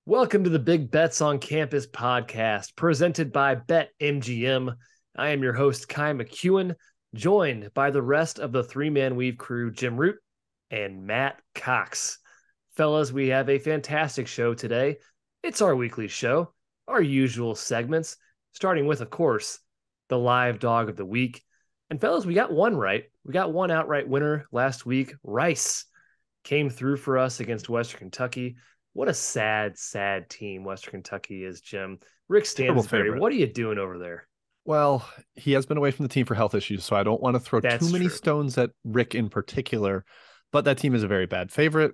Welcome to the Big Bets on Campus podcast, presented by BetMGM. I am your host, Kai McEwen, joined by the rest of the three-man weave crew, Jim Root and Matt Cox. Fellas, we have a fantastic show today. It's our weekly show, our usual segments, starting with, of course, the live dog of the week. And fellas, we got one right. We got one outright winner last week. Rice came through for us against Western Kentucky. What a sad, sad team Western Kentucky is, Jim. Rick Stansbury, what are you doing over there? Well, he has been away from the team for health issues, so I don't want to throw That's too many true. stones at Rick in particular, but that team is a very bad favorite.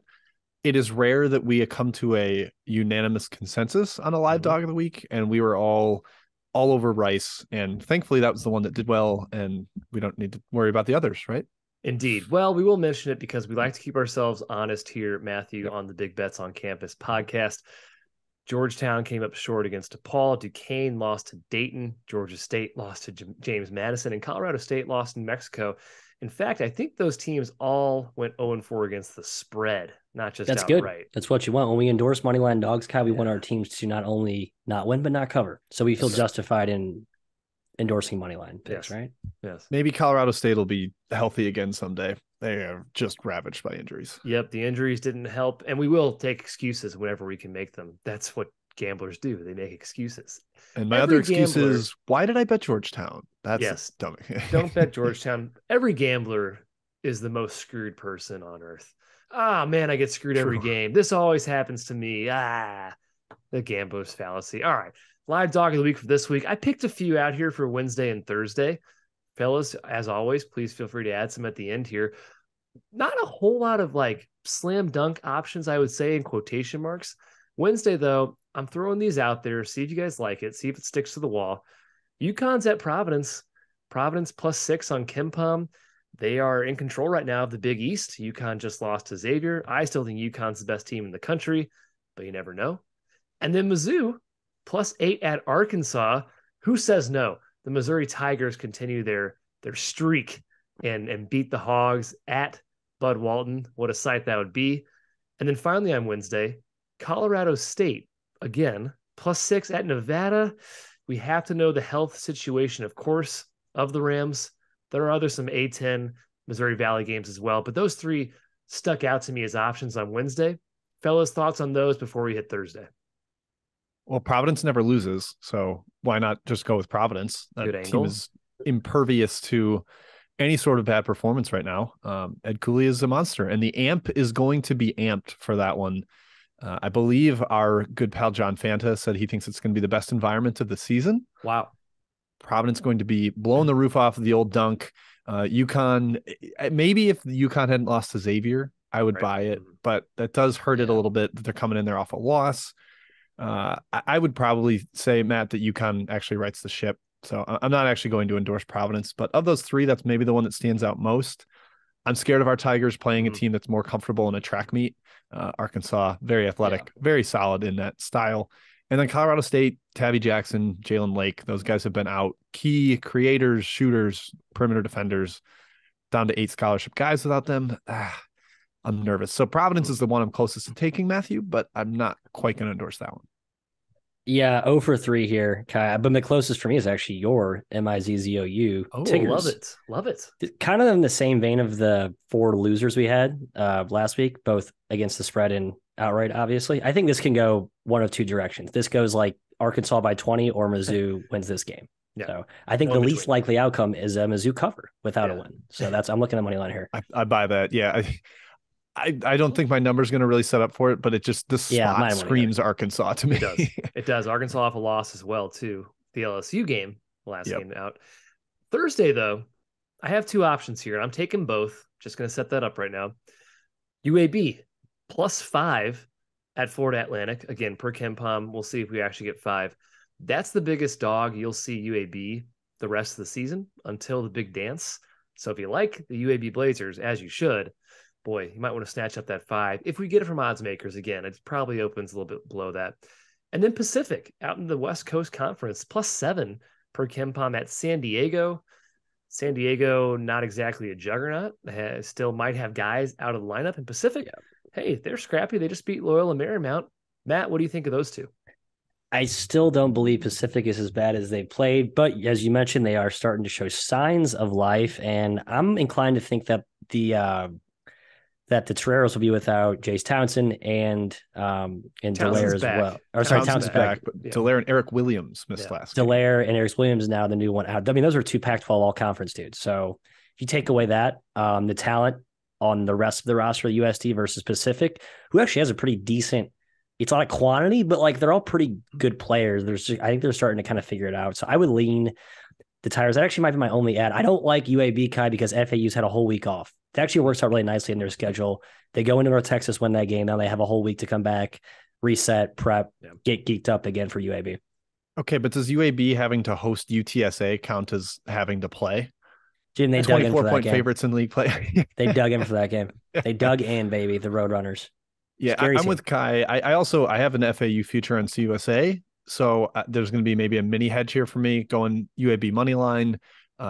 It is rare that we come to a unanimous consensus on a live dog of the week, and we were all over Rice, and thankfully that was the one that did well, and we don't need to worry about the others, right? Indeed. Well, we will mention it because we like to keep ourselves honest here, Matthew, on the Big Bets on Campus podcast. Georgetown came up short against DePaul. Duquesne lost to Dayton. Georgia State lost to James Madison. And Colorado State lost in Mexico. In fact, I think those teams all went 0-4 against the spread, not just That's outright. Good. That's what you want. When we endorse Moneyline Dogs, Kai, we want our teams to not only not win, but not cover. So we feel justified in endorsing Moneyline picks, right? Yes. Maybe Colorado State will be healthy again someday. They are just ravaged by injuries. Yep, the injuries didn't help. And we will take excuses whenever we can make them. That's what gamblers do. They make excuses. And my other excuse is, why did I bet Georgetown? That's dumb. Don't bet Georgetown. Every gambler is the most screwed person on earth. Ah, man, I get screwed every game. This always happens to me. The gambler's fallacy. All right. Live dog of the week for this week. I picked a few out here for Wednesday and Thursday. Fellas, as always, please feel free to add some at the end here. Not a whole lot of like slam dunk options, I would say, in quotation marks. Wednesday, though, I'm throwing these out there. See if you guys like it. See if it sticks to the wall. UConn's at Providence. Providence +6 on KenPom. They are in control right now of the Big East. UConn just lost to Xavier. I still think UConn's the best team in the country, but you never know. And then Mizzou +8 at Arkansas. Who says no? The Missouri Tigers continue their streak and beat the Hogs at Bud Walton. What a sight that would be. And then finally on Wednesday, Colorado State, again, +6 at Nevada. We have to know the health situation, of course, of the Rams. There are some A10 Missouri Valley games as well, but those three stuck out to me as options on Wednesday. Fellas, thoughts on those before we hit Thursday? Well, Providence never loses, so why not just go with Providence? That team is impervious to any sort of bad performance right now. Ed Cooley is a monster, and the amp is going to be amped for that one. I believe our good pal John Fanta said he thinks it's going to be the best environment of the season. Wow. Providence going to be blowing the roof off of the old dunk. UConn, maybe if UConn hadn't lost to Xavier, I would buy it, but that does hurt it a little bit that they're coming in there off a loss. I would probably say, Matt, that UConn actually rights the ship. So I'm not actually going to endorse Providence, but of those three, that's maybe the one that stands out most. I'm scared of our Tigers playing a team that's more comfortable in a track meet. Arkansas, very athletic, very solid in that style. And then Colorado State, Tabby Jackson, Jalen Lake, those guys have been out. Key creators, shooters, perimeter defenders, down to 8 scholarship guys without them. I'm nervous. So Providence is the one I'm closest to taking, Matthew, but I'm not quite going to endorse that one. Yeah, 0 for 3 here, Kai. But the closest for me is actually your MIZZOU. Oh, Tigers. Love it. Kind of in the same vein of the 4 losers we had last week, both against the spread and outright, obviously. I think this can go one of two directions. This goes like Arkansas by 20 or Mizzou wins this game. Yeah. So I think the least likely outcome is a Mizzou cover without a win. So I'm looking at money line here. I buy that. Yeah. I don't think my number's going to really set up for it, but it just, this spot screams Arkansas to me. It does. Arkansas off a loss as well, too. The LSU game, last game out. Thursday, though, I have 2 options here. I'm taking both. Just going to set that up right now. UAB +5 at Florida Atlantic. Again, per KenPom, we'll see if we actually get 5. That's the biggest dog you'll see UAB the rest of the season until the big dance. So if you like the UAB Blazers, as you should, boy, you might want to snatch up that 5. If we get it from odds makers, again, it probably opens a little bit below that. And then Pacific out in the West Coast Conference, +7 per KenPom at San Diego. San Diego, not exactly a juggernaut. Still might have guys out of the lineup. And Pacific, hey, they're scrappy. They just beat Loyola Marymount. Matt, what do you think of those two? I still don't believe Pacific is as bad as they played, but as you mentioned, they are starting to show signs of life, and I'm inclined to think that the Toreros will be without Jace Townsend and Dallaire as back. well. Or sorry, Townsend's back. But Dallaire and Eric Williams missed last game. Dallaire and Eric Williams now the new one out. I mean, those are two Pac-12 all-conference dudes. So if you take away that, the talent on the rest of the roster of USD versus Pacific, who actually has a pretty decent. It's not a quantity, but like they're all pretty good players. I think they're starting to kind of figure it out. So I would lean the Tigers. That actually might be my only ad. I don't like UAB, Kai, because FAU's had a whole week off. It actually works out really nicely in their schedule. They go into North Texas, win that game. Now they have a whole week to come back, reset, prep, get geeked up again for UAB. Okay, but does UAB having to host UTSA count as having to play? Jim, they dug in for that 24-point game. favorites in league play. They dug in for that game. They dug in, baby, the Roadrunners. Yeah, I'm with Kai. I have an FAU future on CUSA, so there's going to be maybe a mini hedge here for me going UAB money line.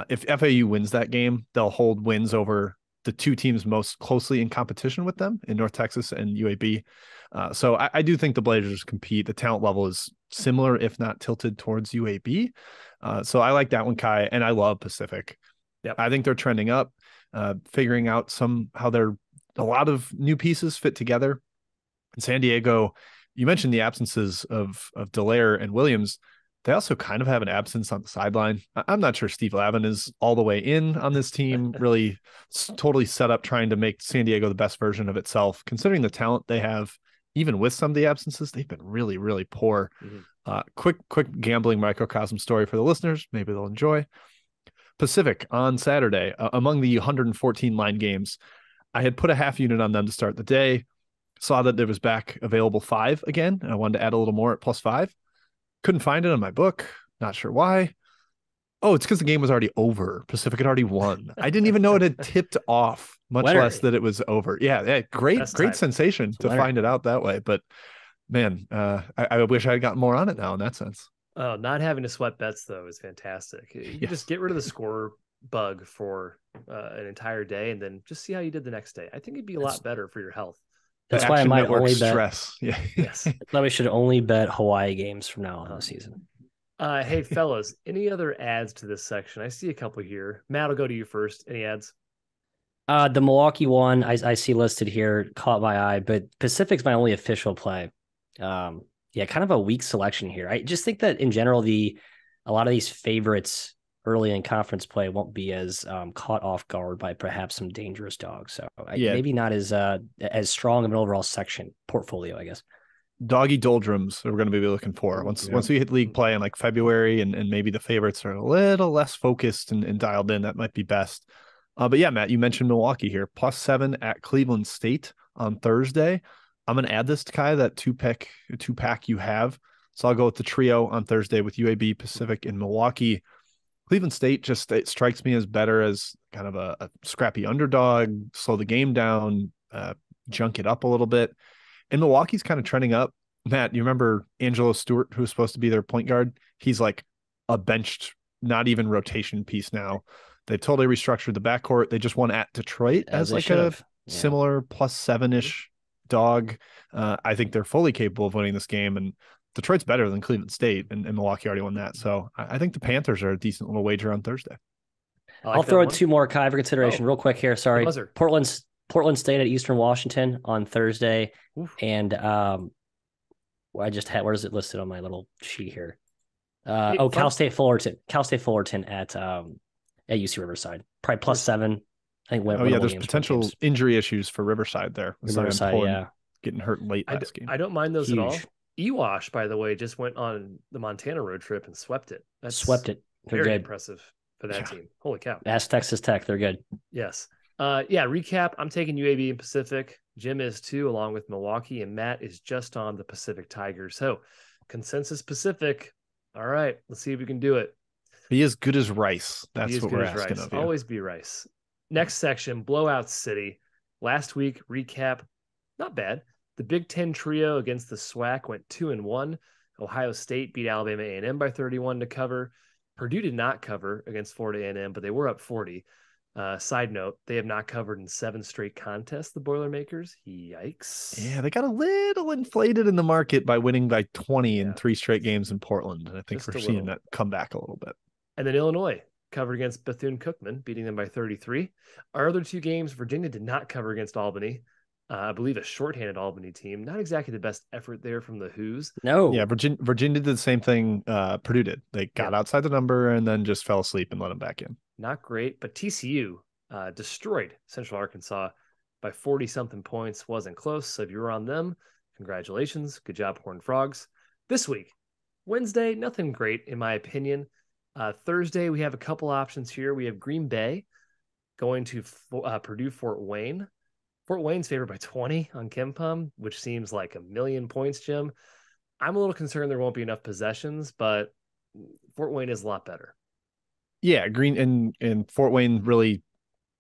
If FAU wins that game, they'll hold wins over the two teams most closely in competition with them in North Texas and UAB. So I do think the Blazers compete. The talent level is similar, if not tilted towards UAB. So I like that one, Kai, and I love Pacific. Yep. I think they're trending up, figuring out how a lot of new pieces fit together. In San Diego, you mentioned the absences of Dallaire and Williams. They also kind of have an absence on the sideline. I'm not sure Steve Lavin is all the way in on this team, really totally set up trying to make San Diego the best version of itself. Considering the talent they have, even with some of the absences, they've been really, really poor. Mm-hmm. Quick gambling microcosm story for the listeners. Maybe they'll enjoy. Pacific on Saturday, among the 114 line games, I had put a half unit on them to start the day. Saw that there was back available 5 again, and I wanted to add a little more at +5. Couldn't find it in my book. Not sure why. Oh, it's because the game was already over. Pacific had already won. I didn't even know it had tipped off, much less that it was over. Yeah, great sensation to find it out that way. But man, I wish I had gotten more on it now in that sense. Oh, not having to sweat bets though is fantastic. You can just get rid of the score bug for an entire day and then just see how you did the next day. I think it'd be a lot better for your health. That's why I might only bet stress. Yeah. Yes. We should only bet Hawaii games from now on this season. Hey, fellas, any other ads to this section? I see a couple here. Matt, I'll go to you first. Any ads? The Milwaukee one I see listed here caught my eye, but Pacific's my only official play. Kind of a weak selection here. I just think that in general, a lot of these favorites early in conference play won't be as caught off guard by perhaps some dangerous dogs. So maybe not as strong of an overall section portfolio, I guess. Doggy doldrums we're going to be looking for once we hit league play in like February and maybe the favorites are a little less focused and dialed in. That might be best. But yeah, Matt, you mentioned Milwaukee here, +7 at Cleveland State on Thursday. I'm going to add this to Kai, that two pack you have. So I'll go with the trio on Thursday with UAB, Pacific, and Milwaukee. Cleveland State it strikes me as better as kind of a scrappy underdog, slow the game down, junk it up a little bit. And Milwaukee's kind of trending up. Matt, you remember Angelo Stewart, who was supposed to be their point guard? He's like a benched, not even rotation piece now. They've totally restructured the backcourt. They just won at Detroit as like a similar +7-ish dog. I think they're fully capable of winning this game, and Detroit's better than Cleveland State, and Milwaukee already won that. So I think the Panthers are a decent little wager on Thursday. I'll throw in 2 more, Kai, for consideration real quick here. Sorry. Portland State at Eastern Washington on Thursday. Oof. And I just had, where is it listed on my little sheet here? Cal State Fullerton at UC Riverside. Probably +7. I think. There's potential injury issues for Riverside there. Riverside, getting hurt late last game. I don't mind those at all. EWASH, by the way, just went on the Montana road trip and swept it. Swept it. They're very good. Impressive for that team. Holy cow. Ask Texas Tech. They're good. Yes. Recap. I'm taking UAB and Pacific. Jim is too, along with Milwaukee, and Matt is just on the Pacific Tigers. So consensus Pacific. All right, let's see if we can do it. Be as good as Rice. That's what we're asking of you. Always be Rice. Next section, Blowout City. Last week, recap. Not bad. The Big Ten trio against the SWAC went 2-1. Ohio State beat Alabama A&M by 31 to cover. Purdue did not cover against Florida A&M, but they were up 40. Side note, they have not covered in 7 straight contests, the Boilermakers. Yikes. Yeah, they got a little inflated in the market by winning by 20 in 3 straight games in Portland. And I think we're seeing that come back a little bit. And then Illinois covered against Bethune-Cookman, beating them by 33. Our other 2 games, Virginia did not cover against Albany. I believe a shorthanded Albany team. Not exactly the best effort there from the Hoos. No. Yeah, Virginia did the same thing Purdue did. They got outside the number and then just fell asleep and let them back in. Not great, but TCU destroyed Central Arkansas by 40-something points. Wasn't close, so if you were on them, congratulations. Good job, Horned Frogs. This week, Wednesday, nothing great in my opinion. Thursday, we have a couple options here. We have Green Bay going to Purdue Fort Wayne. Fort Wayne's favored by 20 on KenPom, which seems like 1,000,000 points, Jim. I'm a little concerned there won't be enough possessions, but Fort Wayne is a lot better. Yeah, Green and Fort Wayne really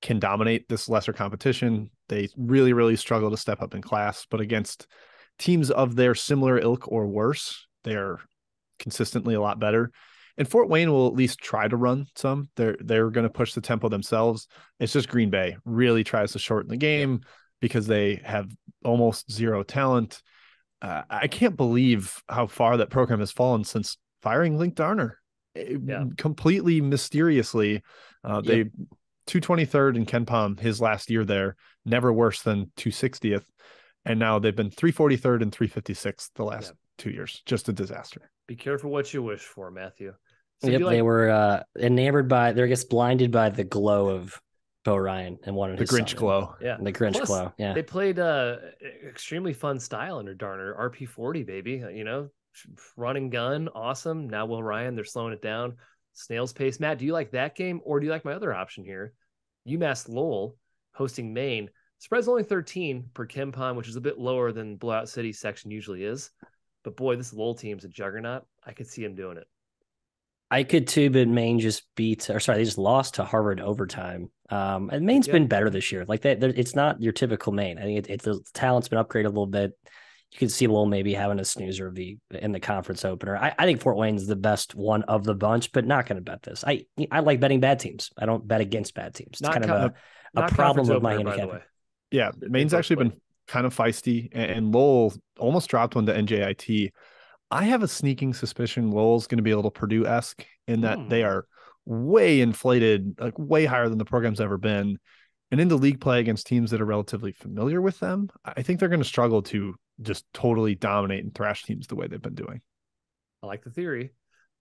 can dominate this lesser competition. They really, really struggle to step up in class, but against teams of their similar ilk or worse, they're consistently a lot better. And Fort Wayne will at least try to run some. They're going to push the tempo themselves. It's just Green Bay really tries to shorten the game because they have almost zero talent. I can't believe how far that program has fallen since firing Link Darner. Completely mysteriously. They 223rd in KenPom his last year there, never worse than 260th. And now they've been 343rd and 356th the last 2 years. Just a disaster. Be careful what you wish for, Matthew. So they were enamored by, they're, I guess, blinded by the glow of Bo Ryan and wanted the Grinch glow. Yeah. The Grinch glow. Yeah. They played extremely fun style under Darner. RP40, baby. Run and gun. Awesome. Now Will Ryan, they're slowing it down. Snail's pace. Matt, do you like that game or do you like my other option here? UMass Lowell hosting Maine. Spread's only 13 per KenPom, which is a bit lower than Blowout City section usually is. But boy, this Lowell team's a juggernaut. I could see him doing it. I could too, but Maine they just lost to Harvard overtime. And Maine's been better this year. Like that, it's not your typical Maine. I think the talent's been upgraded a little bit. You can see Lowell maybe having a snoozer in the conference opener. I think Fort Wayne's the best one of the bunch, but not going to bet this. I like betting bad teams. I don't bet against bad teams. It's kind of a problem with my handicap. Yeah, Maine's actually been kind of feisty, and Lowell almost dropped one to NJIT. I have a sneaking suspicion Lowell's going to be a little Purdue-esque in that they are way inflated, like way higher than the program's ever been. And into league play against teams that are relatively familiar with them, I think they're going to struggle to just totally dominate and thrash teams the way they've been doing. I like the theory.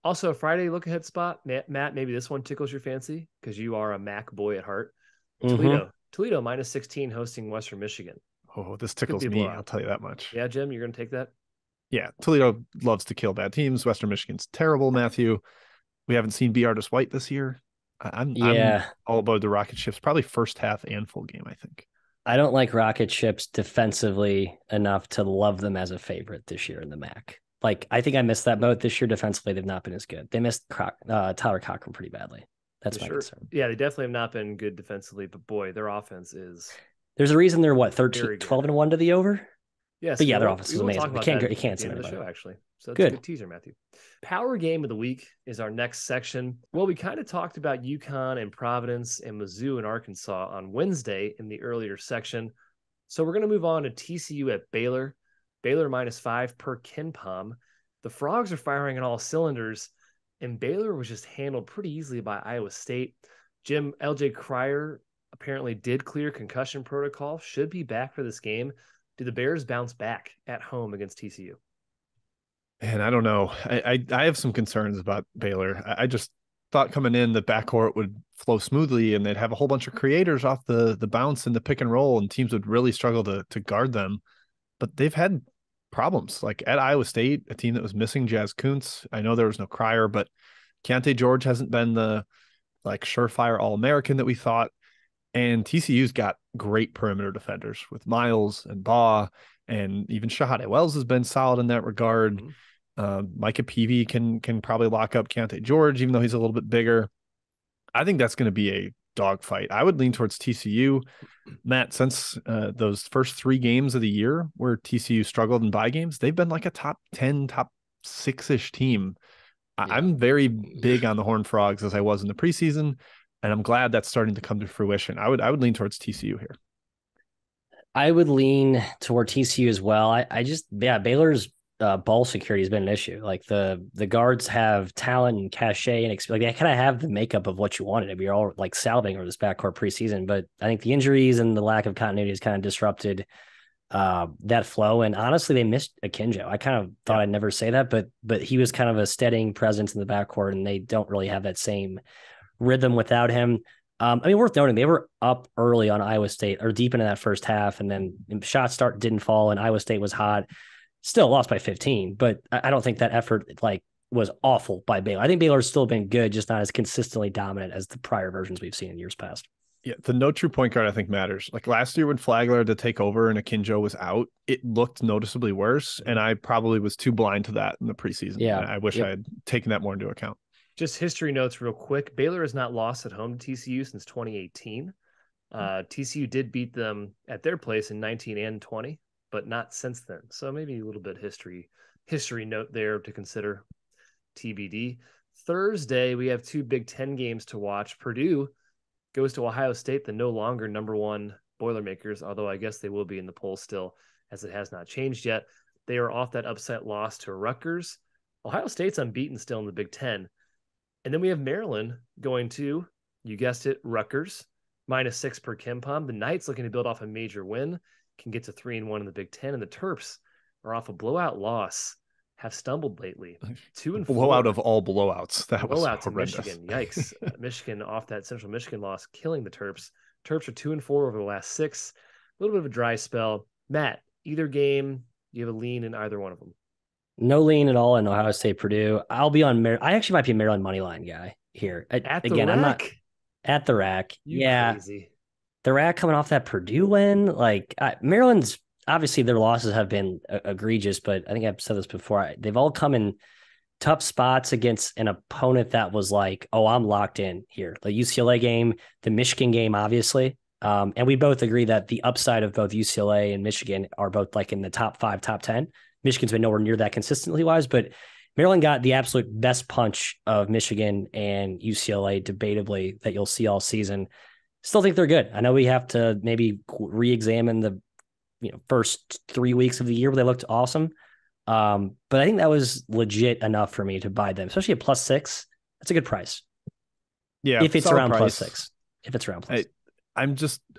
Also, a Friday look ahead spot. Matt, maybe this one tickles your fancy because you are a Mac boy at heart. Toledo minus 16 hosting Western Michigan. Oh, this tickles me. I'll tell you that much. Yeah, Jim, you're going to take that? Yeah, Toledo loves to kill bad teams. Western Michigan's terrible, Matthew. We haven't seen B. Artis White this year. I'm all about the Rocket Ships, probably first half and full game, I think. I don't like Rocket Ships defensively enough to love them as a favorite this year in the MAC. Like, I think I missed that boat this year. Defensively, they've not been as good. They missed Tyler Cochran pretty badly. That's my concern. Yeah, they definitely have not been good defensively, but boy, their offense is... There's a reason they're, 12-1 to the over? Yes, but yeah, their offense is amazing. You can't say the show, actually. So that's good. A good teaser, Matthew. Power game of the week is our next section. Well, we kind of talked about UConn and Providence and Mizzou and Arkansas on Wednesday in the earlier section. So we're going to move on to TCU at Baylor. Baylor -5 per KenPom. The Frogs are firing on all cylinders, and Baylor was just handled pretty easily by Iowa State. Jim, LJ Cryer apparently did clear concussion protocol, should be back for this game. Do the Bears bounce back at home against TCU? And I don't know. I have some concerns about Baylor. I just thought coming in the backcourt would flow smoothly and they'd have a whole bunch of creators off the bounce and the pick and roll, and teams would really struggle to guard them. But they've had problems. Like at Iowa State, a team that was missing Jazz Kuntz. I know there was no Cryer, but Keontae George hasn't been the surefire All-American that we thought. And TCU's got great perimeter defenders with Miles and Baugh, and even Shahade Wells has been solid in that regard. Mm-hmm. Micah Peavy can probably lock up Keontae George, even though he's a little bit bigger. I think that's going to be a dogfight. I would lean towards TCU. Matt, since those first 3 games of the year where TCU struggled in bye games, they've been like a top 10, top 6-ish team. Yeah. I'm very big on the Horned Frogs as I was in the preseason. And I'm glad that's starting to come to fruition. I would lean towards TCU here. I would lean toward TCU as well. I just, Baylor's ball security has been an issue. Like the guards have talent and cachet and like they kind of have the makeup of what you wanted. We are all like salivating over this backcourt preseason, but I think the injuries and the lack of continuity has kind of disrupted that flow. And honestly, they missed Akinjo. I kind of thought I'd never say that, but he was kind of a steadying presence in the backcourt, and they don't really have that same rhythm without him. I mean, worth noting, they were up early on Iowa State or deep into that first half, and then shots didn't fall, and Iowa State was hot. Still lost by 15, but I don't think that effort was awful by Baylor. I think Baylor's still been good, just not as consistently dominant as the prior versions we've seen in years past. Yeah, the no true point guard I think matters. Like last year when Flagler had to take over and Akinjo was out, it looked noticeably worse, and I probably was too blind to that in the preseason. Yeah, I wish I had taken that more into account. Just history notes real quick. Baylor has not lost at home to TCU since 2018. TCU did beat them at their place in 19 and 20, but not since then. So maybe a little bit history note there to consider. TBD. Thursday, we have 2 Big Ten games to watch. Purdue goes to Ohio State, the no longer number 1 Boilermakers, although I guess they will be in the poll still, as it has not changed yet. They are off that upset loss to Rutgers. Ohio State's unbeaten still in the Big Ten. And then we have Maryland going to, you guessed it, Rutgers, -6 per KenPom. The Knights looking to build off a major win, can get to 3-1 in the Big Ten. And the Terps are off a blowout loss, have stumbled lately. 2-4. Blowout of all blowouts. That was blowout to horrendous. Michigan. Yikes. Michigan off that Central Michigan loss, killing the Terps. Terps are 2-4 over the last 6. A little bit of a dry spell. Matt, either game, you have a lean in either one of them? No lean at all in Ohio State, Purdue. I'll be on I actually might be a Maryland money line guy here. At the rack? I'm not at the rack. Crazy. The rack coming off that Purdue win. Maryland's obviously their losses have been egregious, but I think I've said this before. They've all come in tough spots against an opponent that was like, oh, I'm locked in here. The UCLA game, the Michigan game, obviously. And we both agree that the upside of both UCLA and Michigan are both like in the top 5, top 10. Michigan's been nowhere near that consistently wise, but Maryland got the absolute best punch of Michigan and UCLA debatably that you'll see all season. Still think they're good. I know we have to maybe re-examine the first 3 weeks of the year where they looked awesome. But I think that was legit enough for me to buy them, especially at +6. That's a good price. Yeah. If it's around +6. If it's around +6.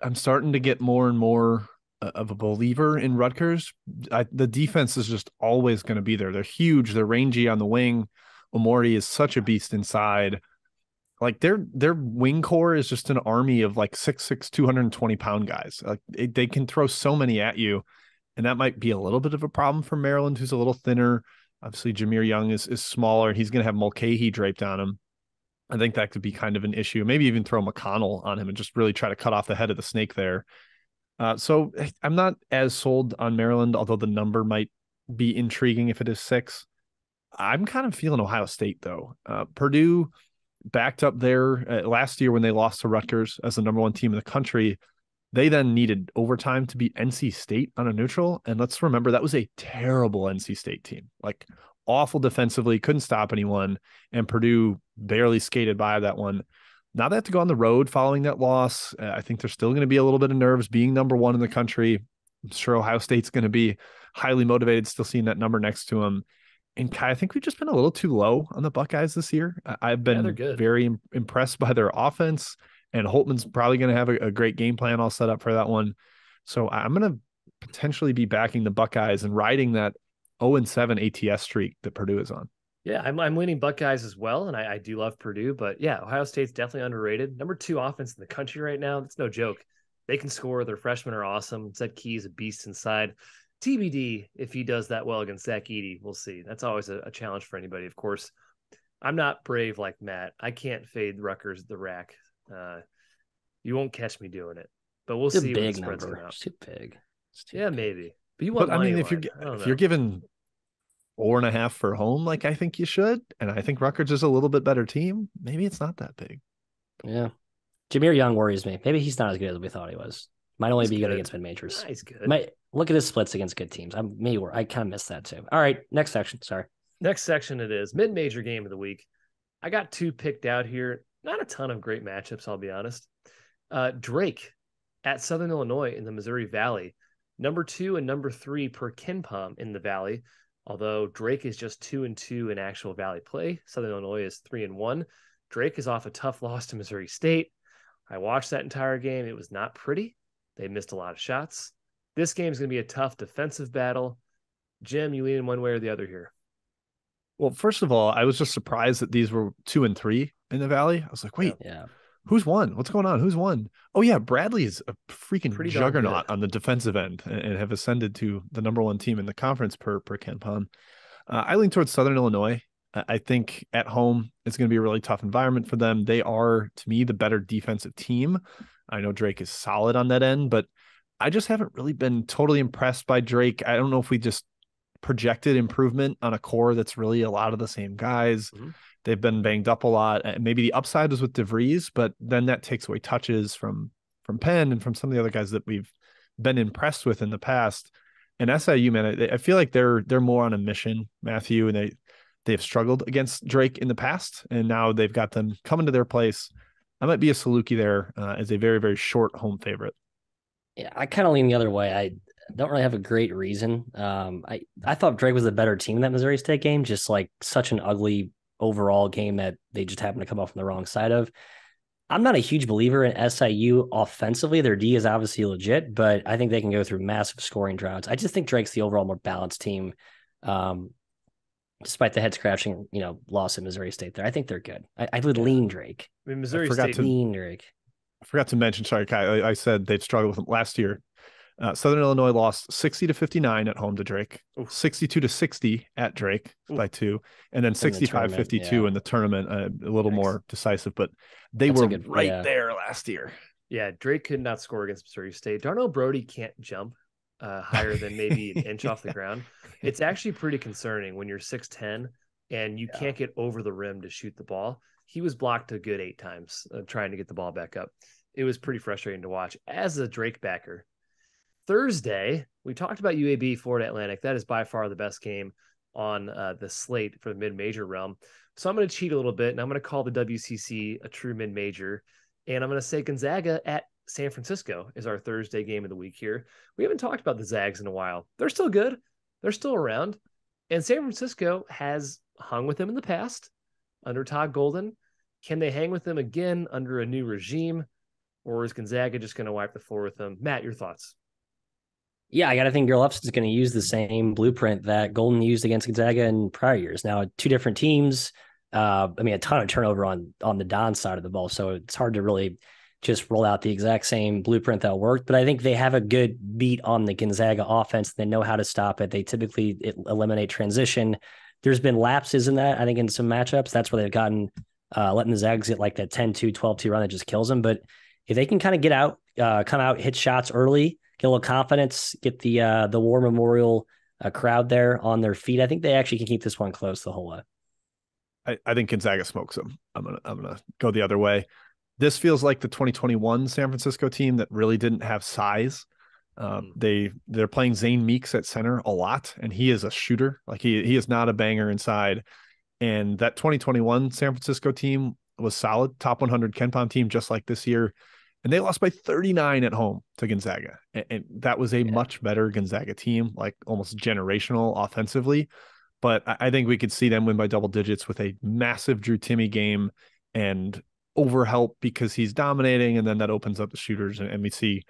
I'm starting to get more and more of a believer in Rutgers. The defense is just always going to be there. They're huge. They're rangy on the wing. Omori is such a beast inside. Like their wing core is just an army of like 6'6", 220-pound guys. Like they can throw so many at you, and that might be a little bit of a problem for Maryland, who's a little thinner. Obviously, Jameer Young is smaller. He's going to have Mulcahy draped on him. I think that could be kind of an issue. Maybe even throw McConnell on him and just really try to cut off the head of the snake there. So I'm not as sold on Maryland, although the number might be intriguing if it is 6. I'm kind of feeling Ohio State, though. Purdue backed up there last year when they lost to Rutgers as the number 1 team in the country. They then needed overtime to beat NC State on a neutral. And let's remember, that was a terrible NC State team. Like awful defensively, couldn't stop anyone. And Purdue barely skated by that one. Now they have to go on the road following that loss. I think there's still going to be a little bit of nerves being number 1 in the country. I'm sure Ohio State's going to be highly motivated, still seeing that number next to them. And Kai, I think we've just been a little too low on the Buckeyes this year. I've been very impressed by their offense, and Holtman's probably going to have a great game plan all set up for that one. So I'm going to potentially be backing the Buckeyes and riding that 0-7 ATS streak that Purdue is on. Yeah, I'm leaning Buckeyes as well, and I do love Purdue, but yeah, Ohio State's definitely underrated. Number 2 offense in the country right now. That's no joke. They can score. Their freshmen are awesome. Zed Key is a beast inside. TBD if he does that well against Zach Edey. We'll see. That's always a challenge for anybody, of course. I'm not brave like Matt. I can't fade Rutgers the rack. You won't catch me doing it, but we'll see. Big number. It's too big. Yeah, maybe. But you want? But I mean, if you're given 4.5 for home, like I think you should, and I think Rutgers is a little bit better team. Maybe it's not that big. Yeah, Jameer Young worries me. Maybe he's not as good as we thought he was. Might only be good against mid majors. He's good. Look at his splits against good teams. I kind of missed that too. All right, next section. Sorry. Next section it is mid major game of the week. I got 2 picked out here. Not a ton of great matchups, I'll be honest. Drake at Southern Illinois in the Missouri Valley, number 2 and number 3 per KenPom in the Valley. Although Drake is just 2-2 in actual Valley play, Southern Illinois is 3-1. Drake is off a tough loss to Missouri State. I watched that entire game. It was not pretty. They missed a lot of shots. This game is going to be a tough defensive battle. Jim, you lean one way or the other here? Well, first of all, I was just surprised that these were 2 and 3 in the Valley. I was like, wait, who's won? What's going on? Who's won? Oh yeah, Bradley is a freaking pretty juggernaut on the defensive end and have ascended to the number 1 team in the conference per KenPom. I lean towards Southern Illinois. I think at home it's going to be a really tough environment for them. They are, to me, the better defensive team. I know Drake is solid on that end, but I just haven't really been totally impressed by Drake. I don't know if we just projected improvement on a core that's really a lot of the same guys. Mm-hmm. They've been banged up a lot. Maybe the upside was with DeVries, but then that takes away touches from Penn and from some of the other guys that we've been impressed with in the past. And SIU, man, I feel like they're more on a mission, Matthew, and they've struggled against Drake in the past, and now they've got them coming to their place. I might be a Saluki there as a very, very short home favorite. Yeah, I kind of lean the other way. I don't really have a great reason. I thought Drake was the better team in that Missouri State game, just like such an ugly overall game that they just happened to come off on the wrong side of. I'm not a huge believer in SIU offensively. Their D is obviously legit, but I think they can go through massive scoring droughts. I just think Drake's the overall more balanced team. Despite the head scratching, loss at Missouri State there. I think they're good. I would lean Drake. I mean, Missouri State lean Drake. I forgot to mention, sorry, Kai, I said they'd struggled with them last year. Southern Illinois lost 60-59 at home to Drake, 62-60 at Drake by 2, and then 65-52 in the tournament, a little more decisive, but that's were there last year. Yeah, Drake could not score against Missouri State. Darnell Brody can't jump higher than maybe an inch off the ground. It's actually pretty concerning when you're 6'10" and you can't get over the rim to shoot the ball. He was blocked a good 8 times trying to get the ball back up. It was pretty frustrating to watch as a Drake backer. Thursday, we talked about UAB, Florida Atlantic. That is by far the best game on the slate for the mid-major realm. So I'm going to cheat a little bit, and I'm going to call the WCC a true mid-major. And I'm going to say Gonzaga at San Francisco is our Thursday game of the week here. We haven't talked about the Zags in a while. They're still good. They're still around. And San Francisco has hung with them in the past under Todd Golden. Can they hang with them again under a new regime? Or is Gonzaga just going to wipe the floor with them? Matt, your thoughts? Yeah, I got to think Gurlefson's going to use the same blueprint that Golden used against Gonzaga in prior years. Now, 2 different teams. A ton of turnover on the Don side of the ball. So it's hard to really just roll out the exact same blueprint that worked. But I think they have a good beat on the Gonzaga offense. They know how to stop it. They typically eliminate transition. There's been lapses in that, I think, in some matchups. That's where they've gotten letting the Zags get like that 10-2, 12-2 run that just kills them. But if they can kind of get out, come out, hit shots early, get a little confidence, get the War Memorial crowd there on their feet, I think they actually can keep this one close the whole way. I think Gonzaga smokes them. I'm gonna go the other way. This feels like the 2021 San Francisco team that really didn't have size. They're playing Zane Meeks at center a lot, and he is a shooter. Like he is not a banger inside. And that 2021 San Francisco team was solid, top 100 KenPom team, just like this year. And they lost by 39 at home to Gonzaga. And that was a much better Gonzaga team, like almost generational offensively. But I think we could see them win by double digits with a massive Drew Timme game and overhelp because he's dominating. And then that opens up the shooters. And we see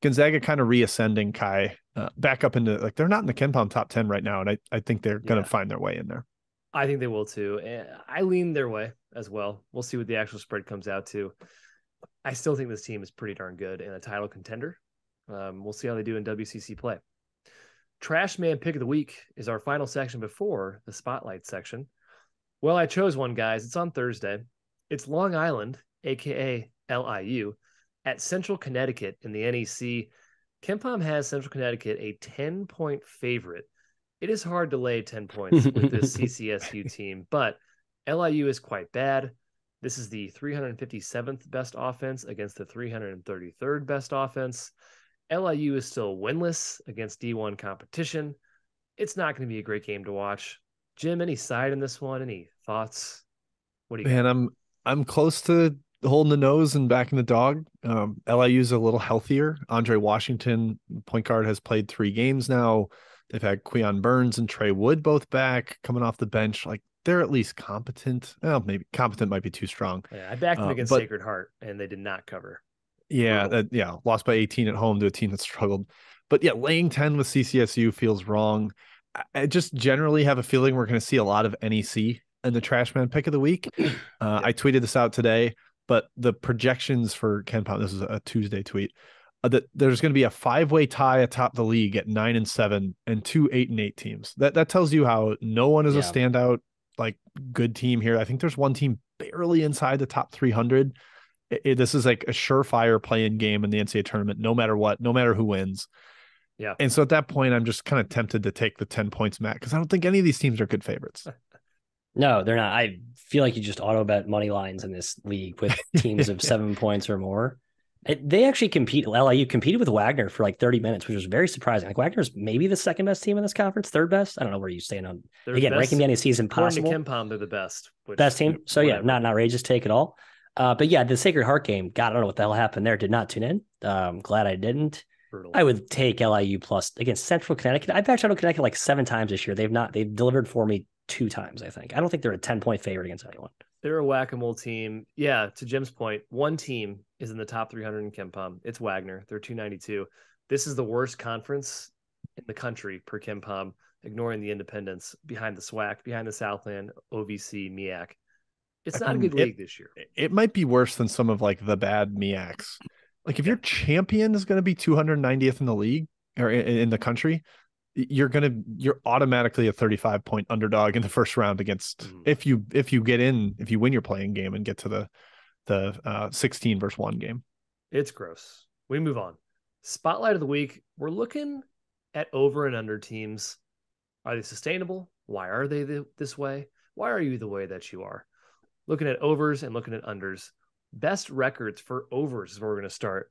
Gonzaga kind of reascending, Kai, back up into, like, they're not in the KenPom top 10 right now. And I think they're going to find their way in there. I think they will too. I lean their way as well. We'll see what the actual spread comes out to. I still think this team is pretty darn good and a title contender. We'll see how they do in WCC play. Trash Man Pick of the Week is our final section before the Spotlight section. Well, I chose one, guys. It's on Thursday. It's Long Island, a.k.a. LIU, at Central Connecticut in the NEC. KenPom has Central Connecticut a 10-point favorite. It is hard to lay 10 points with this CCSU team, but LIU is quite bad. This is the 357th best offense against the 333rd best offense. LIU is still winless against D1 competition. It's not going to be a great game to watch. Jim, any side in this one? Any thoughts? What do you got? I'm close to holding the nose and backing the dog. LIU's a little healthier. Andre Washington, point guard, has played 3 games now. They've had Queon Burns and Trey Wood both back coming off the bench. Like, they're at least competent. Well, maybe competent might be too strong. Yeah, I backed them against Sacred Heart, and they did not cover. Yeah, lost by 18 at home to a team that struggled. But yeah, laying 10 with CCSU feels wrong. I just generally have a feeling we're going to see a lot of NEC in the Trash Man pick of the week. I tweeted this out today, but the projections for KenPom, this is a Tuesday tweet, that there's going to be a 5-way tie atop the league at 9-7 and 2 8-8 teams. That tells you how no one is a standout, like, good team here. I think there's one team barely inside the top 300. This is like a surefire play-in game in the NCAA tournament, no matter what, no matter who wins. Yeah. And so at that point, I'm just kind of tempted to take the 10 points, Matt, because I don't think any of these teams are good favorites. No, they're not. I feel like you just auto bet money lines in this league with teams of 7 points or more. They actually LIU competed with Wagner for like 30 minutes, which was very surprising. Like, Wagner's maybe the second best team in this conference, third best. I don't know where you stand on. Again, ranking the NEC is impossible. According to KenPom, they're the best. Best team. So yeah, not an outrageous take at all. But yeah, the Sacred Heart game, God, I don't know what the hell happened there. Did not tune in. Glad I didn't. Brutal. I would take LIU plus against Central Connecticut. I've backed Central Connecticut like 7 times this year. They've delivered for me 2 times, I think. I don't think they're a 10-point favorite against anyone. They're a whack-a-mole team. Yeah, to Jim's point, one team is in the top 300 in KenPom. It's Wagner. They're 292. This is the worst conference in the country per KenPom, ignoring the independents, behind the SWAC, behind the Southland, OVC, MEAC. It's not a good league this year. It might be worse than some of like the bad MEACs. Like, if your champion is going to be 290th in the league or in the country, you're automatically a 35-point underdog in the first round against if you win your playing game and get to the 16 versus 1 game. It's gross. We move on. Spotlight of the week. We're looking at over and under teams. Are they sustainable? Why are they this way? Why are you the way that you are? Looking at overs and looking at unders. Best records for overs is where we're going to start.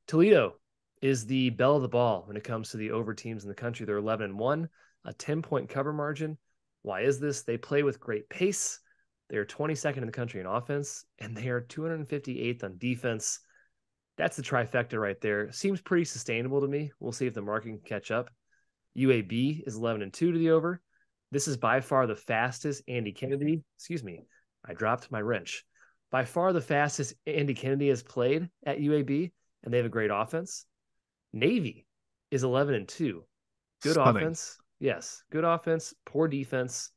Toledo is the belle of the ball when it comes to the over teams in the country. They're 11-1, a 10-point cover margin. Why is this? They play with great pace. They are 22nd in the country in offense, and they are 258th on defense. That's the trifecta right there. Seems pretty sustainable to me. We'll see if the market can catch up. UAB is 11-2 to the over. This is by far the fastest Andy Kennedy. Excuse me. I dropped my wrench. By far the fastest Andy Kennedy has played at UAB, and they have a great offense. Navy is 11-2. Good offense. Yes. Good offense, poor defense,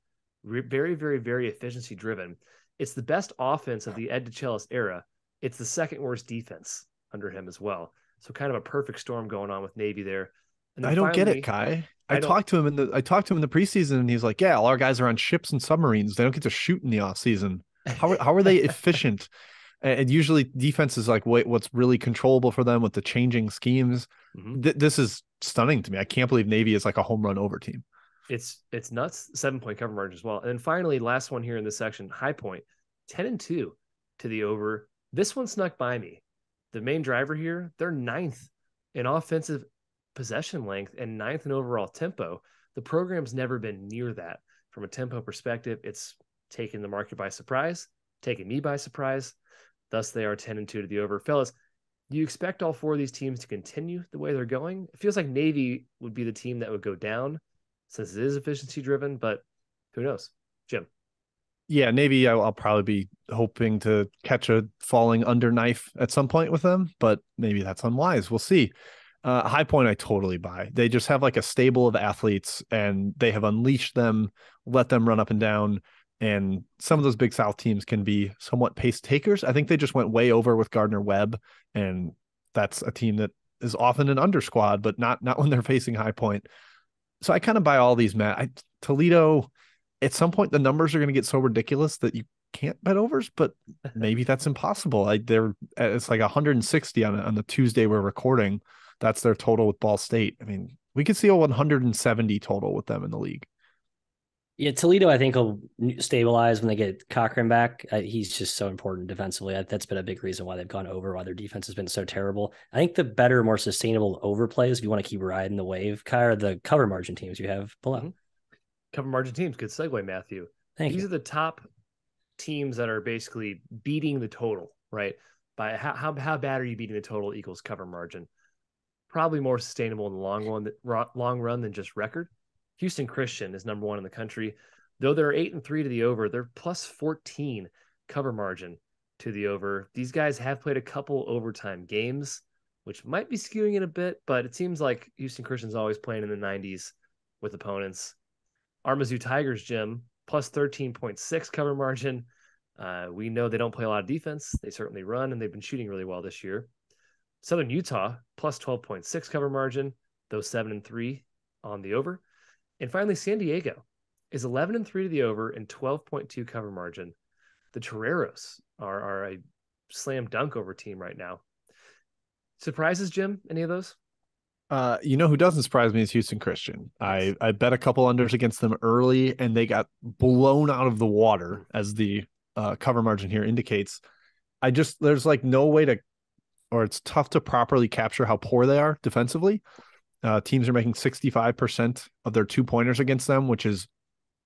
very, very, very efficiency driven. It's the best offense of the Ed DeChellis era. It's the second worst defense under him as well. So kind of a perfect storm going on with Navy there. And I don't get it, Kai. I talked to him in the preseason, and he's like, yeah, all our guys are on ships and submarines. They don't get to shoot in the off season. How are they efficient? And usually defense is like what's really controllable for them with the changing schemes. This is stunning to me. I can't believe Navy is like a home run over team. It's nuts. 7-point cover margin as well. And then finally, last one here in this section, High Point, 10-2 to the over. This one snuck by me. The main driver here, they're 9th in offensive possession length and 9th in overall tempo. The program's never been near that from a tempo perspective. It's taken the market by surprise, taken me by surprise. Thus, they are 10-2 to the over. Fellas, do you expect all 4 of these teams to continue the way they're going? It feels like Navy would be the team that would go down since it is efficiency driven, but who knows? Jim. Yeah, Navy, I'll probably be hoping to catch a falling under knife at some point with them, but maybe that's unwise. We'll see. High Point, I totally buy. They just have like a stable of athletes, and they have unleashed them, let them run up and down. And some of those Big South teams can be somewhat pace takers. I think they just went way over with Gardner Webb, and that's a team that is often an under squad, but not when they're facing High Point. So I kind of buy all these, Matt. Toledo, at some point, the numbers are going to get so ridiculous that you can't bet overs, but maybe that's impossible. It's like 160 on the Tuesday we're recording. That's their total with Ball State. I mean, we could see a 170 total with them in the league. Yeah, Toledo, I think, will stabilize when they get Cochran back. He's just so important defensively. That's been a big reason why they've gone over, why their defense has been so terrible. I think the better, more sustainable overplays, if you want to keep riding the wave, Kai, are the cover margin teams you have below. Cover margin teams. Good segue, Matthew. These are the top teams that are basically beating the total, right? By how bad are you beating the total equals cover margin? Probably more sustainable in the long run than just record. Houston Christian is number 1 in the country. Though they're 8-3 to the over, they're plus 14 cover margin to the over. These guys have played a couple overtime games, which might be skewing it a bit, but it seems like Houston Christian's always playing in the 90s with opponents. Our Mizzou Tigers, Jim, plus 13.6 cover margin. We know they don't play a lot of defense. They certainly run, and they've been shooting really well this year. Southern Utah, plus 12.6 cover margin, though 7-3 on the over. And finally, San Diego is 11-3 to the over and 12.2 cover margin. The Toreros are a slam dunk over team right now. Surprises, Jim? Any of those? You know who doesn't surprise me is Houston Christian. Yes. I bet a couple unders against them early, and they got blown out of the water, as the cover margin here indicates. There's like no way to, or it's tough to properly capture how poor they are defensively. Teams are making 65% of their 2-pointers against them, which is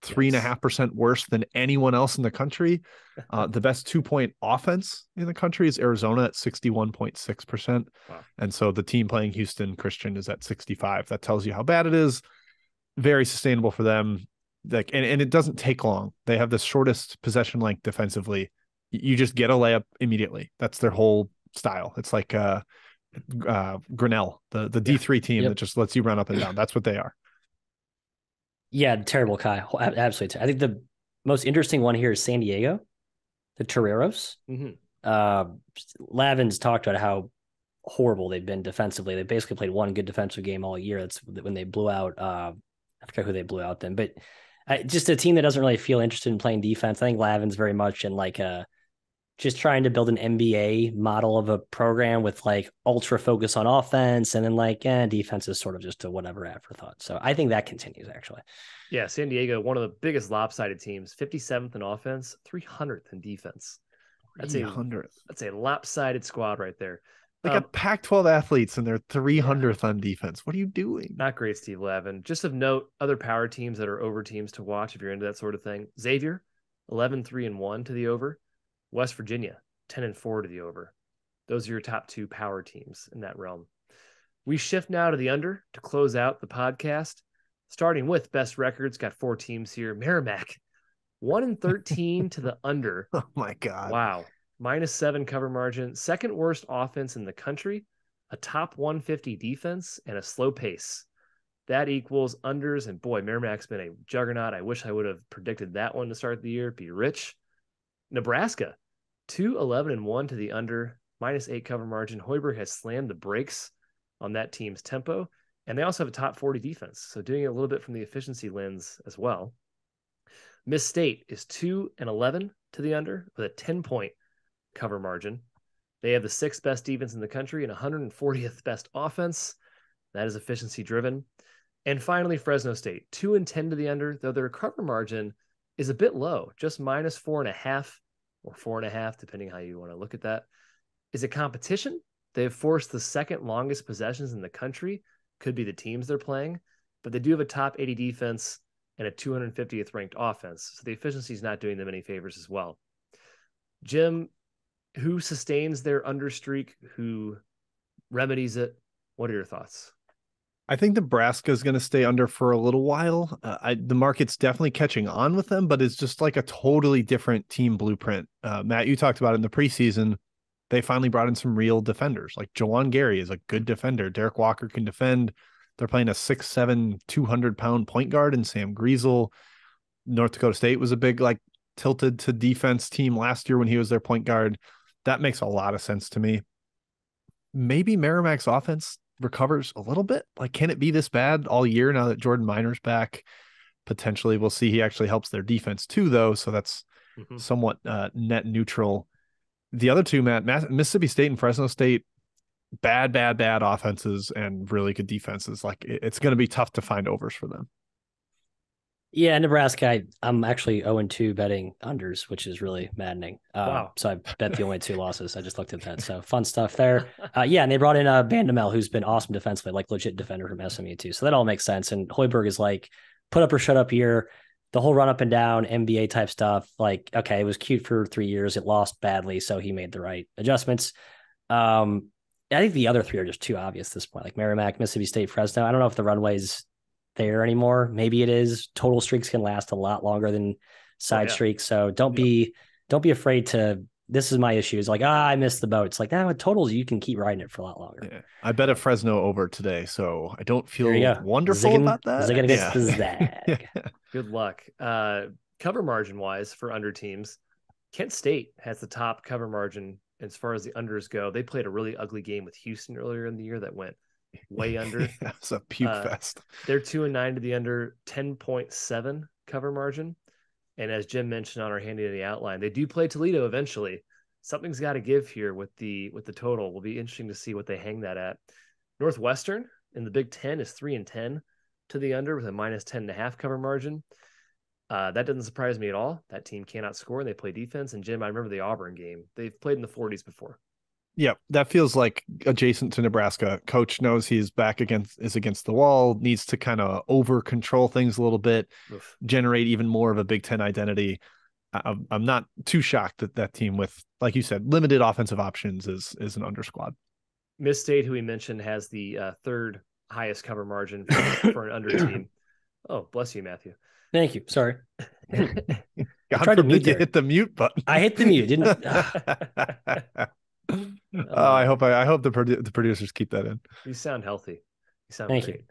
3.5% worse than anyone else in the country. The best 2-point offense in the country is Arizona at 61.6%. Wow. And so the team playing Houston Christian is at 65. That tells you how bad it is. Very sustainable for them. And it doesn't take long. They have the shortest possession length defensively. You just get a layup immediately. That's their whole style. It's like Grinnell, the D3 team that just lets you run up and down. That's what they are. Yeah, terrible, Kai. Absolutely. I think the most interesting one here is San Diego, the Toreros. Mm-hmm. Lavin's talked about how horrible they've been defensively. They basically played one good defensive game all year. That's when they blew out. I forget who they blew out then, but just a team that doesn't really feel interested in playing defense. I think Lavin's very much in like just trying to build an NBA model of a program with like ultra focus on offense, and then like defense is sort of just a whatever afterthought. So I think that continues actually. Yeah, San Diego, one of the biggest lopsided teams, 57th in offense, 300th in defense. That's a lopsided squad right there. They got Pac-12 athletes and they're 300th on defense. What are you doing? Not great, Steve Lavin. Just of note, other power teams that are over teams to watch if you're into that sort of thing. Xavier, 11-3-1 to the over. West Virginia, 10-4 to the over. Those are your top 2 power teams in that realm. We shift now to the under to close out the podcast. Starting with best records, got 4 teams here. Merrimack, 1-13 to the under. Oh my God. Wow. -7 cover margin. Second worst offense in the country, a top 150 defense, and a slow pace. That equals unders. And boy, Merrimack's been a juggernaut. I wish I would have predicted that one to start the year. Be rich. Nebraska, 2-11-1 to the under, -8 cover margin. Hoiberg has slammed the brakes on that team's tempo, and they also have a top 40 defense, so doing it a little bit from the efficiency lens as well. Miss State is 2-11 to the under with a 10-point cover margin. They have the 6th best defense in the country and 140th best offense. That is efficiency driven. And finally, Fresno State, 2-10 to the under, though their cover margin is a bit low, just -4.5 or 4.5, depending how you want to look at that. Is it competition? They have forced the 2nd longest possessions in the country. Could be the teams they're playing, but they do have a top 80 defense and a 250th ranked offense. So the efficiency is not doing them any favors as well. Jim, who sustains their under streak? Who remedies it? What are your thoughts? I think Nebraska is going to stay under for a little while. The market's definitely catching on with them, but it's just like a totally different team blueprint. Matt, you talked about it in the preseason. They finally brought in some real defenders. Like Jawan Gary is a good defender. Derek Walker can defend. They're playing a 6'7", 200-pound point guard in Sam Griesel. North Dakota State was a big, like, tilted to defense team last year when he was their point guard. That makes a lot of sense to me. Maybe Merrimack's offense recovers a little bit. Like, can it be this bad all year now that Jordan Minor's back? Potentially. We'll see. He actually helps their defense too, though. So that's somewhat net neutral. The other two, Matt, Mississippi State and Fresno State, bad offenses and really good defenses. Like, it's going to be tough to find overs for them. Yeah, Nebraska, I'm actually 0-2 betting unders, which is really maddening. Wow. So I bet the only 2 losses. I just looked at that. So fun stuff there. Yeah, and they brought in Bandamel, who's been awesome defensively, like legit defender from SMU too. So that all makes sense. And Hoiberg is like, put up or shut up year. the whole run up and down NBA type stuff, like, okay, it was cute for 3 years. It lost badly, so he made the right adjustments. I think the other three are just too obvious at this point, like Merrimack, Mississippi State, Fresno. I don't know if the runway's there anymore. Maybe it is. Total streaks can last a lot longer than side streaks. So don't be afraid to. This is my issue. It's like, I missed the boat. It's like, with totals, you can keep riding it for a lot longer. Yeah. I bet a Fresno over today, so I don't feel wonderful about that. Zigging against the Zag. Good luck. Cover margin wise for under teams, Kent State has the top cover margin as far as the unders go. They played a really ugly game with Houston earlier in the year that went way under. That's a puke fest. They're 2-9 to the under, 10.7 cover margin. And as Jim mentioned on our handy dandy outline, they do play Toledo eventually. Something's got to give here with the total. Will be interesting to see what they hang that at. Northwestern in the Big Ten is 3-10 to the under with a -10.5 cover margin. That doesn't surprise me at all. That team cannot score and they play defense. And Jim, I remember the Auburn game. They've played in the 40s before. Yeah, that feels like adjacent to Nebraska. Coach knows he's against the wall, needs to kind of over control things a little bit, generate even more of a Big Ten identity. I'm not too shocked that team with, like you said, limited offensive options is an under squad. Miss State, who we mentioned, has the third highest cover margin for an under team. Oh, bless you, Matthew. Thank you. Sorry. I tried to mute. You hit the mute button. I hit the mute, didn't I hope the producers keep that in. You sound healthy. You sound Thank great.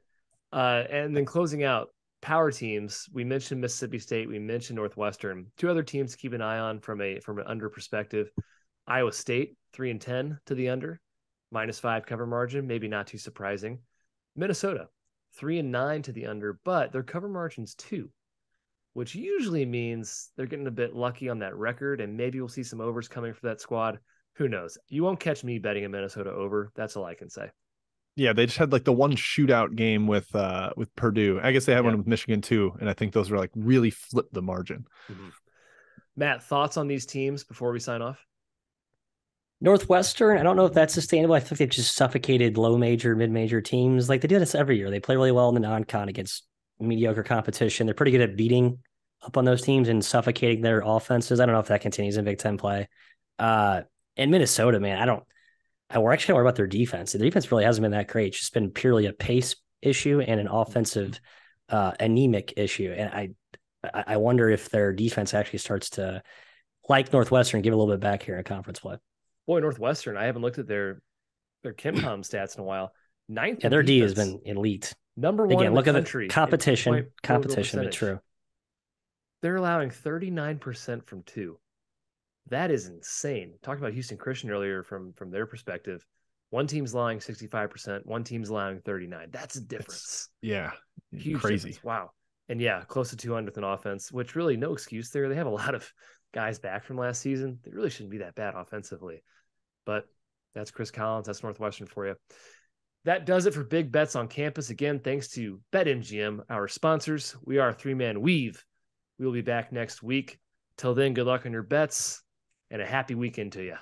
And then closing out power teams, we mentioned Mississippi State, we mentioned Northwestern. Two other teams to keep an eye on from an under perspective. Iowa State 3-10 to the under, -5 cover margin, maybe not too surprising. Minnesota 3-9 to the under, but their cover margin's 2, which usually means they're getting a bit lucky on that record, and maybe we'll see some overs coming for that squad. Who knows? You won't catch me betting a Minnesota over. That's all I can say. Yeah, they just had like the one shootout game with Purdue. I guess they had one with Michigan too, and I think those were like really flipped the margin. Mm-hmm. Matt, thoughts on these teams before we sign off? Northwestern, I don't know if that's sustainable. I think they've just suffocated low major, mid major teams. Like they do this every year. They play really well in the non-con against mediocre competition. They're pretty good at beating up on those teams and suffocating their offenses. I don't know if that continues in Big Ten play. And Minnesota, man, we're actually worried about their defense. Their defense really hasn't been that great. It's just been purely a pace issue and an offensive anemic issue. And I wonder if their defense actually starts to, like Northwestern, give a little bit back here in conference play. Boy, Northwestern, I haven't looked at their KenPom stats in a while. 9th. Yeah, their D has been elite. Number one. Again, look at the competition, but true. They're allowing 39% from 2. That is insane. Talking about Houston Christian earlier from their perspective. One team's allowing 65%, one team's allowing 39%. That's a difference. Huge crazy. Difference. Wow. And close to 200 with an offense, which really no excuse there. They have a lot of guys back from last season. They really shouldn't be that bad offensively. But that's Chris Collins. That's Northwestern for you. That does it for Big Bets on Campus. Again, thanks to BetMGM, our sponsors. We are 3-Man Weave. We will be back next week. Till then, good luck on your bets and a happy weekend to you.